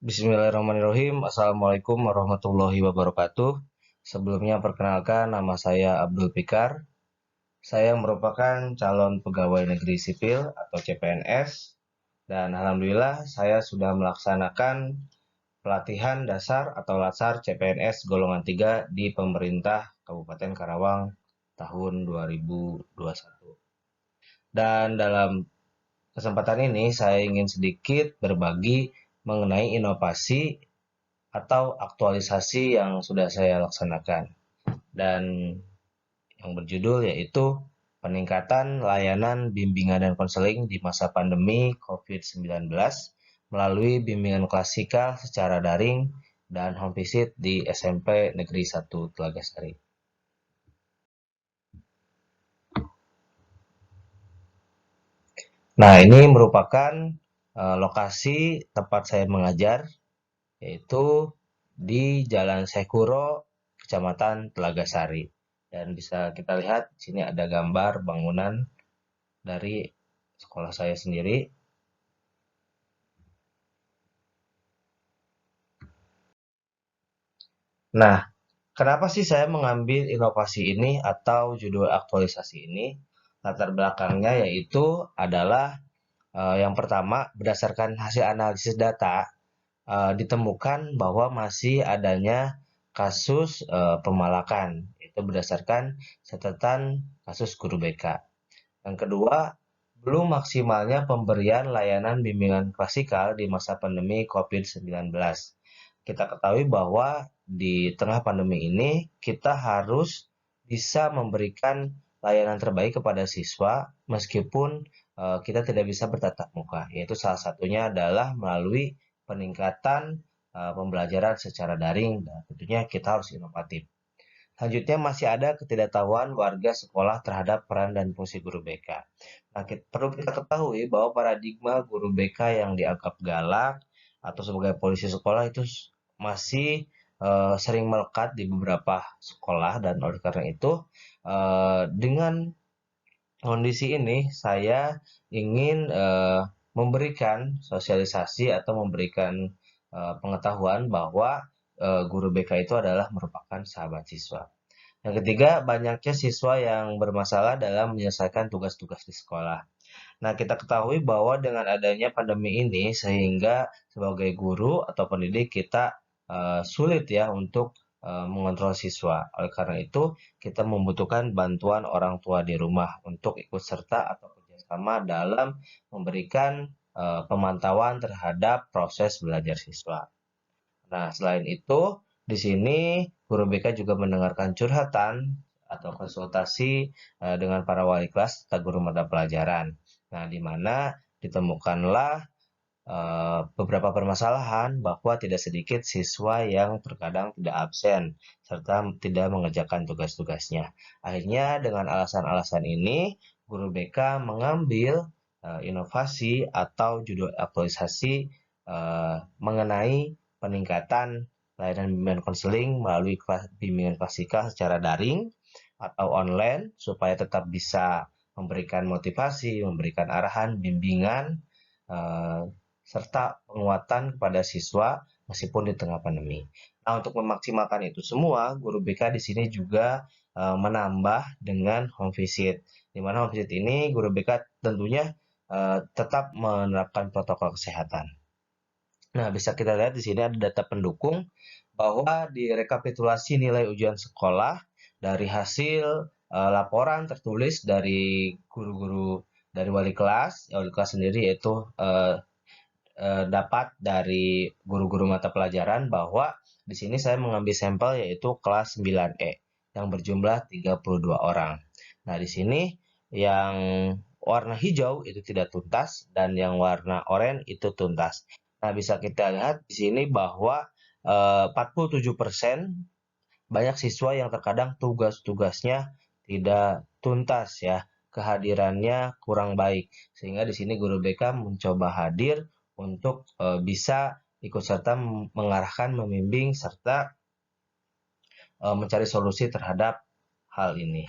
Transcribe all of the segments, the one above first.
Bismillahirrahmanirrahim. Assalamualaikum warahmatullahi wabarakatuh. Sebelumnya perkenalkan nama saya Abdul Fikar. Saya merupakan calon pegawai negeri sipil atau CPNS dan alhamdulillah saya sudah melaksanakan pelatihan dasar atau latsar CPNS golongan 3 di pemerintah Kabupaten Karawang tahun 2021. Dan dalam kesempatan ini saya ingin sedikit berbagi mengenai inovasi atau aktualisasi yang sudah saya laksanakan dan yang berjudul yaitu peningkatan layanan bimbingan dan konseling di masa pandemi COVID-19 melalui bimbingan klasikal secara daring dan home visit di SMP Negeri 1 Telagasari. Nah, ini merupakan lokasi tempat saya mengajar yaitu di Jalan Sekuro, Kecamatan Telagasari. Dan bisa kita lihat di sini ada gambar bangunan dari sekolah saya sendiri. Nah, kenapa sih saya mengambil inovasi ini atau judul aktualisasi ini? Latar belakangnya yaitu adalah yang pertama berdasarkan hasil analisis data ditemukan bahwa masih adanya kasus pemalakan. Itu berdasarkan catatan kasus guru BK. Yang kedua, belum maksimalnya pemberian layanan bimbingan klasikal di masa pandemi COVID-19. Kita ketahui bahwa di tengah pandemi ini kita harus bisa memberikan layanan terbaik kepada siswa meskipun kita tidak bisa bertatap muka. Yaitu salah satunya adalah melalui peningkatan pembelajaran secara daring dan tentunya kita harus inovatif. Selanjutnya masih ada ketidaktahuan warga sekolah terhadap peran dan fungsi guru BK. Nah, perlu kita ketahui bahwa paradigma guru BK yang dianggap galak atau sebagai polisi sekolah itu masih sering melekat di beberapa sekolah dan oleh karena itu dengan kondisi ini saya ingin memberikan sosialisasi atau memberikan pengetahuan bahwa guru BK itu adalah merupakan sahabat siswa. Yang ketiga, banyaknya siswa yang bermasalah dalam menyelesaikan tugas-tugas di sekolah. Nah, kita ketahui bahwa dengan adanya pandemi ini, sehingga sebagai guru atau pendidik kita sulit ya untuk mengontrol siswa. Oleh karena itu, kita membutuhkan bantuan orang tua di rumah untuk ikut serta atau kerjasama dalam memberikan pemantauan terhadap proses belajar siswa. Nah, selain itu, di sini guru BK juga mendengarkan curhatan atau konsultasi dengan para wali kelas serta guru mata pelajaran. Nah, di mana ditemukanlah beberapa permasalahan bahwa tidak sedikit siswa yang terkadang tidak absen serta tidak mengerjakan tugas-tugasnya. Akhirnya dengan alasan-alasan ini, guru BK mengambil inovasi atau judul aktualisasi mengenai peningkatan layanan bimbingan konseling melalui bimbingan klasikal secara daring atau online supaya tetap bisa memberikan motivasi, memberikan arahan, bimbingan, eh, serta penguatan kepada siswa meskipun di tengah pandemi. Nah, untuk memaksimalkan itu semua, guru BK di sini juga menambah dengan home visit. Di mana home visit ini guru BK tentunya tetap menerapkan protokol kesehatan. Nah, bisa kita lihat di sini ada data pendukung bahwa di rekapitulasi nilai ujian sekolah dari hasil laporan tertulis dari guru-guru dari wali kelas, ya, wali kelas sendiri yaitu dapat dari guru-guru mata pelajaran bahwa di sini saya mengambil sampel yaitu kelas 9E yang berjumlah 32 orang. Nah, di sini yang warna hijau itu tidak tuntas dan yang warna oranye itu tuntas. Nah, bisa kita lihat di sini bahwa 47% banyak siswa yang terkadang tugas-tugasnya tidak tuntas ya, kehadirannya kurang baik. Sehingga di sini guru BK mencoba hadir untuk bisa ikut serta mengarahkan, membimbing serta mencari solusi terhadap hal ini.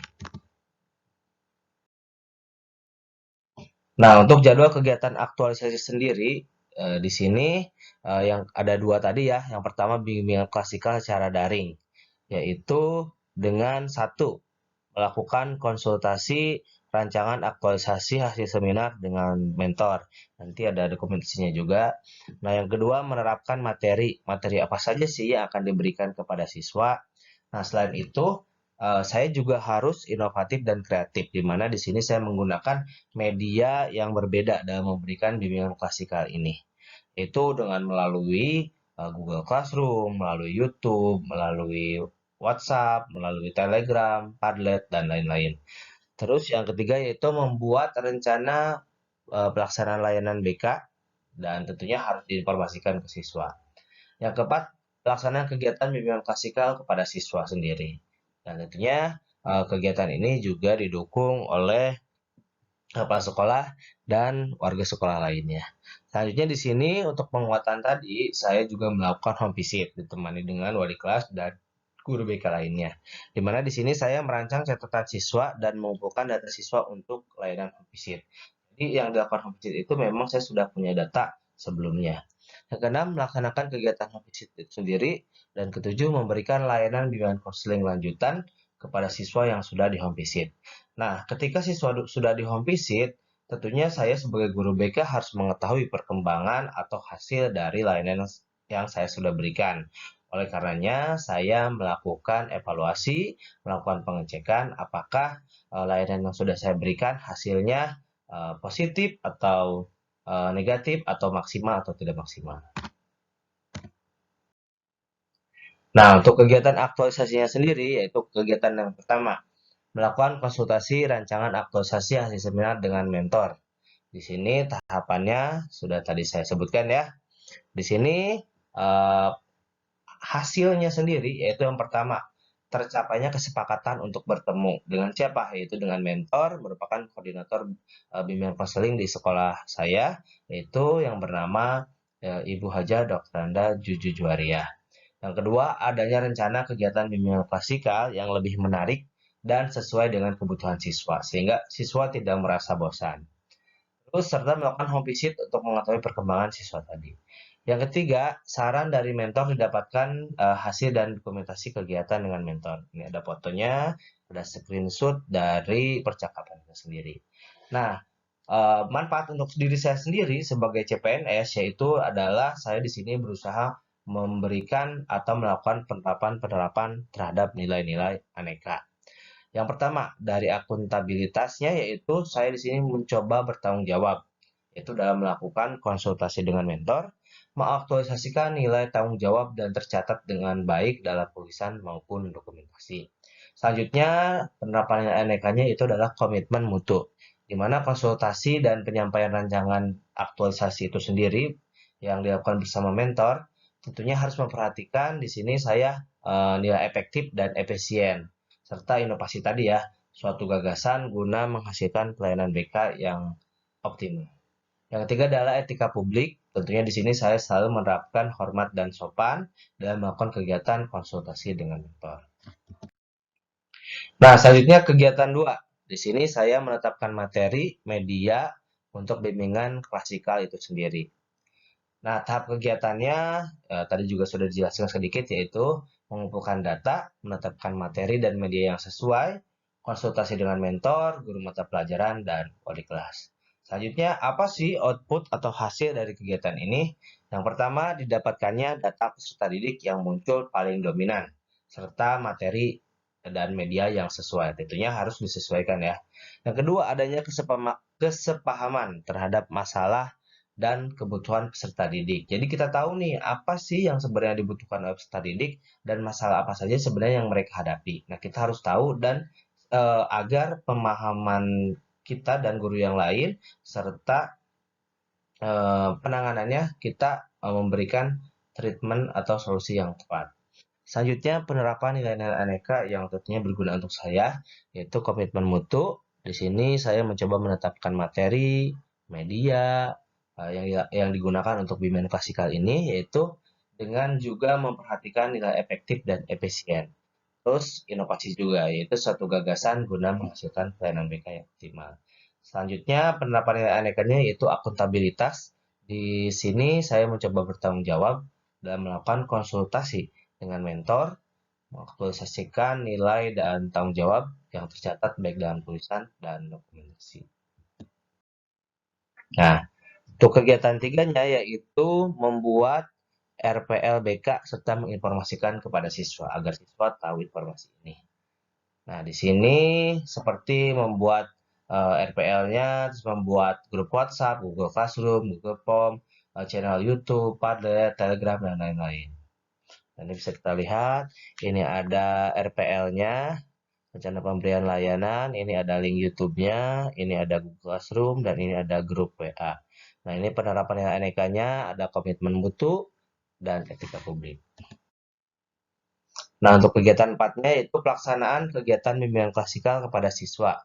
Nah, untuk jadwal kegiatan aktualisasi sendiri Di sini yang ada dua tadi ya. Yang pertama bimbingan klasikal secara daring, yaitu dengan satu melakukan konsultasi rancangan aktualisasi hasil seminar dengan mentor. Nanti ada dokumentasinya juga. Nah, yang kedua menerapkan materi. Materi apa saja sih yang akan diberikan kepada siswa? Nah, selain itu, saya juga harus inovatif dan kreatif, di mana di sini saya menggunakan media yang berbeda dalam memberikan bimbingan klasikal ini. Itu dengan melalui Google Classroom, melalui YouTube, melalui WhatsApp, melalui Telegram, Padlet, dan lain-lain. Terus yang ketiga yaitu membuat rencana pelaksanaan layanan BK dan tentunya harus diinformasikan ke siswa. Yang keempat, pelaksanaan kegiatan bimbingan klasikal kepada siswa sendiri. Dan tentunya kegiatan ini juga didukung oleh kepala sekolah dan warga sekolah lainnya. Selanjutnya di sini untuk penguatan tadi, saya juga melakukan home visit ditemani dengan wali kelas dan guru BK lainnya. Di mana di sini saya merancang catatan siswa dan mengumpulkan data siswa untuk layanan home visit. Jadi yang dilakukan home visit itu memang saya sudah punya data sebelumnya. Yang keenam, melaksanakan kegiatan home visit itu sendiri. Dan ketujuh, memberikan layanan bimbingan konseling lanjutan kepada siswa yang sudah di home visit. Nah, ketika siswa sudah di home visit, tentunya saya sebagai guru BK harus mengetahui perkembangan atau hasil dari layanan yang saya sudah berikan. Oleh karenanya, saya melakukan evaluasi, melakukan pengecekan apakah layanan yang sudah saya berikan hasilnya positif atau negatif atau maksimal atau tidak maksimal. Nah, untuk kegiatan aktualisasinya sendiri, yaitu kegiatan yang pertama, melakukan konsultasi rancangan aktualisasi hasil seminar dengan mentor. Di sini tahapannya sudah tadi saya sebutkan ya. Di sini eh, hasilnya sendiri, yaitu yang pertama, tercapainya kesepakatan untuk bertemu dengan siapa? Yaitu dengan mentor, merupakan koordinator bimbingan konseling di sekolah saya, yaitu yang bernama Ibu Haja Dr. Anda Juju Juwaria. Yang kedua, adanya rencana kegiatan bimbingan klasikal yang lebih menarik dan sesuai dengan kebutuhan siswa, sehingga siswa tidak merasa bosan. Terus, serta melakukan home visit untuk mengetahui perkembangan siswa tadi. Yang ketiga, saran dari mentor didapatkan hasil dan dokumentasi kegiatan dengan mentor. Ini ada fotonya, ada screenshot dari percakapan itu sendiri. Nah, manfaat untuk diri saya sendiri sebagai CPNS yaitu adalah saya di sini berusaha memberikan atau melakukan penerapan-penerapan terhadap nilai-nilai aneka. Yang pertama, dari akuntabilitasnya yaitu saya di sini mencoba bertanggung jawab, yaitu dalam melakukan konsultasi dengan mentor, mengaktualisasikan nilai tanggung jawab dan tercatat dengan baik dalam tulisan maupun dokumentasi. Selanjutnya, penerapan anekanya itu adalah komitmen mutu, di mana konsultasi dan penyampaian rancangan aktualisasi itu sendiri yang dilakukan bersama mentor, tentunya harus memperhatikan di sini saya nilai efektif dan efisien serta inovasi tadi ya, suatu gagasan guna menghasilkan pelayanan BK yang optimal. Yang ketiga adalah etika publik. Tentunya di sini saya selalu menerapkan hormat dan sopan dalam melakukan kegiatan konsultasi dengan mentor. Nah, selanjutnya kegiatan 2. Di sini saya menetapkan materi, media untuk bimbingan klasikal itu sendiri. Nah, tahap kegiatannya tadi juga sudah dijelaskan sedikit, yaitu mengumpulkan data, menetapkan materi dan media yang sesuai, konsultasi dengan mentor, guru mata pelajaran, dan wali kelas. Selanjutnya, apa sih output atau hasil dari kegiatan ini? Yang pertama, didapatkannya data peserta didik yang muncul paling dominan, serta materi dan media yang sesuai. Tentunya harus disesuaikan ya. Yang kedua, adanya kesepahaman terhadap masalah dan kebutuhan peserta didik. Jadi kita tahu nih apa sih yang sebenarnya dibutuhkan oleh peserta didik dan masalah apa saja sebenarnya yang mereka hadapi. Nah, kita harus tahu dan agar pemahaman kita dan guru yang lain serta penanganannya kita memberikan treatment atau solusi yang tepat. Selanjutnya, penerapan nilai-nilai aneka yang tentunya berguna untuk saya, yaitu komitmen mutu. Di sini saya mencoba menetapkan materi, media, yang digunakan untuk bimbingan klasikal ini, yaitu dengan juga memperhatikan nilai efektif dan efisien. Terus inovasi juga, yaitu suatu gagasan guna menghasilkan pelayanan BK yang optimal. Selanjutnya, penerapan nilai anekanya yaitu akuntabilitas, Di sini saya mencoba bertanggung jawab dalam melakukan konsultasi dengan mentor, mengaktualisasikan nilai dan tanggung jawab yang tercatat baik dalam tulisan dan dokumentasi. Nah, untuk kegiatan tiganya yaitu membuat RPLBK serta menginformasikan kepada siswa agar siswa tahu informasi ini. Nah, di sini seperti membuat RPL-nya, terus membuat grup WhatsApp, Google Classroom, Google Form, channel YouTube, Padlet, Telegram, dan lain-lain. Dan ini bisa kita lihat, ini ada RPL-nya, rencana pemberian layanan, ini ada link YouTube-nya, ini ada Google Classroom, dan ini ada grup WA. Nah, ini penerapan nilai NEK-nya, ada komitmen mutu, dan etika publik. Nah, untuk kegiatan empatnya yaitu pelaksanaan kegiatan bimbingan klasikal kepada siswa.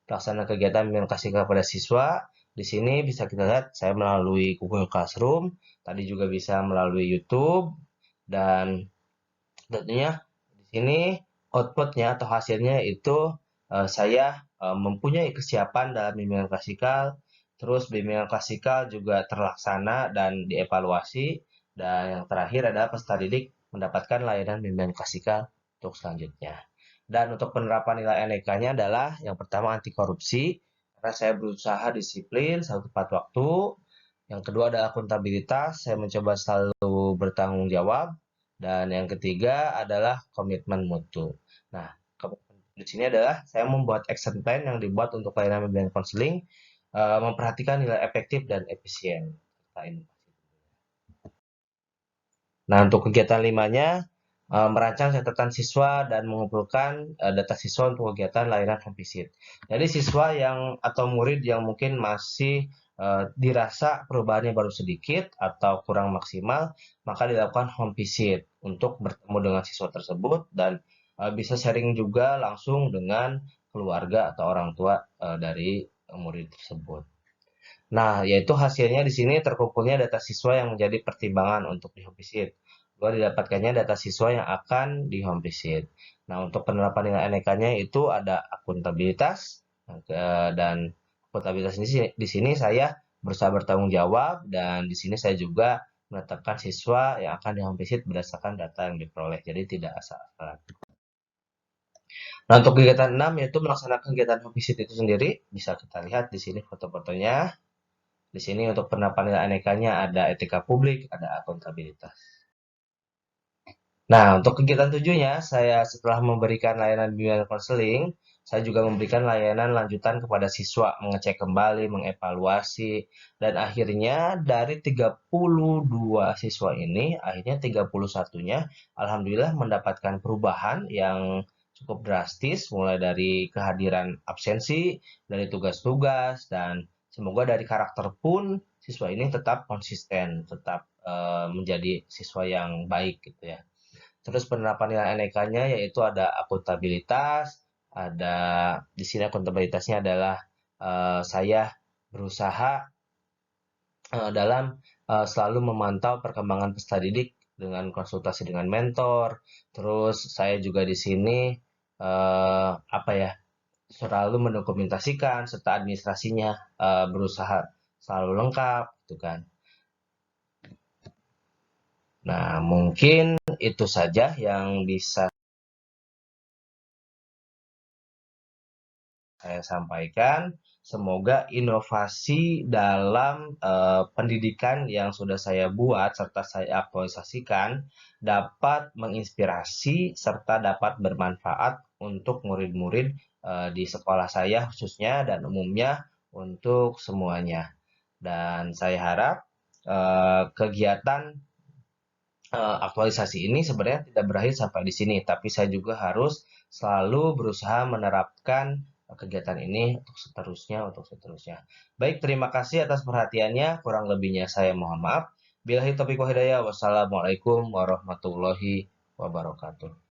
Pelaksanaan kegiatan bimbingan klasikal kepada siswa, di sini bisa kita lihat saya melalui Google Classroom, tadi juga bisa melalui YouTube, dan tentunya di sini outputnya atau hasilnya itu saya mempunyai kesiapan dalam bimbingan klasikal, terus bimbingan klasikal juga terlaksana dan dievaluasi, dan yang terakhir adalah peserta didik mendapatkan layanan bimbingan klasikal untuk selanjutnya. Dan untuk penerapan nilai NEK-nya adalah yang pertama anti korupsi, karena saya berusaha disiplin, selalu tepat waktu. Yang kedua adalah akuntabilitas, saya mencoba selalu bertanggung jawab. Dan yang ketiga adalah komitmen mutu. Nah, komitmen di sini adalah saya membuat action plan yang dibuat untuk layanan bimbingan konseling, memperhatikan nilai efektif dan efisien. Nah, untuk kegiatan limanya, merancang catatan siswa dan mengumpulkan data siswa untuk kegiatan layanan home visit. Jadi siswa yang atau murid yang mungkin masih dirasa perubahannya baru sedikit atau kurang maksimal, maka dilakukan home visit untuk bertemu dengan siswa tersebut dan bisa sharing juga langsung dengan keluarga atau orang tua dari murid tersebut. Nah, yaitu hasilnya di sini terkumpulnya data siswa yang menjadi pertimbangan untuk di home visit. Kedua, didapatkannya data siswa yang akan di home visit. Nah, untuk penerapan nilai NEK-nya itu ada akuntabilitas, dan akuntabilitas di sini saya berusaha bertanggung jawab, dan di sini saya juga menetapkan siswa yang akan di home visit berdasarkan data yang diperoleh. Jadi tidak asal-asalan. Nah, untuk kegiatan 6 yaitu melaksanakan kegiatan home visit itu sendiri, bisa kita lihat di sini foto-fotonya. Di sini untuk penerapan nilai anekanya ada etika publik, ada akuntabilitas. Nah, untuk kegiatan 7-nya, saya setelah memberikan layanan bimbingan konseling, saya juga memberikan layanan lanjutan kepada siswa, mengecek kembali, mengevaluasi, dan akhirnya dari 32 siswa ini, akhirnya 31-nya alhamdulillah mendapatkan perubahan yang cukup drastis, mulai dari kehadiran absensi, dari tugas-tugas, dan semoga dari karakter pun siswa ini tetap konsisten, tetap menjadi siswa yang baik gitu ya. Terus penerapan nilai NEK-nya yaitu ada akuntabilitas, ada di sini akuntabilitasnya adalah saya berusaha dalam selalu memantau perkembangan peserta didik dengan konsultasi dengan mentor. Terus saya juga di sini apa ya, selalu mendokumentasikan serta administrasinya berusaha selalu lengkap gitu kan. Nah, mungkin itu saja yang bisa saya sampaikan. Semoga inovasi dalam pendidikan yang sudah saya buat serta saya aktualisasikan dapat menginspirasi serta dapat bermanfaat untuk murid-murid di sekolah saya khususnya dan umumnya untuk semuanya. Dan saya harap kegiatan aktualisasi ini sebenarnya tidak berakhir sampai di sini, tapi saya juga harus selalu berusaha menerapkan kegiatan ini untuk seterusnya. Baik, terima kasih atas perhatiannya. Kurang lebihnya saya mohon maaf. Billahi taufiq wal hidayah. Wassalamualaikum warahmatullahi wabarakatuh.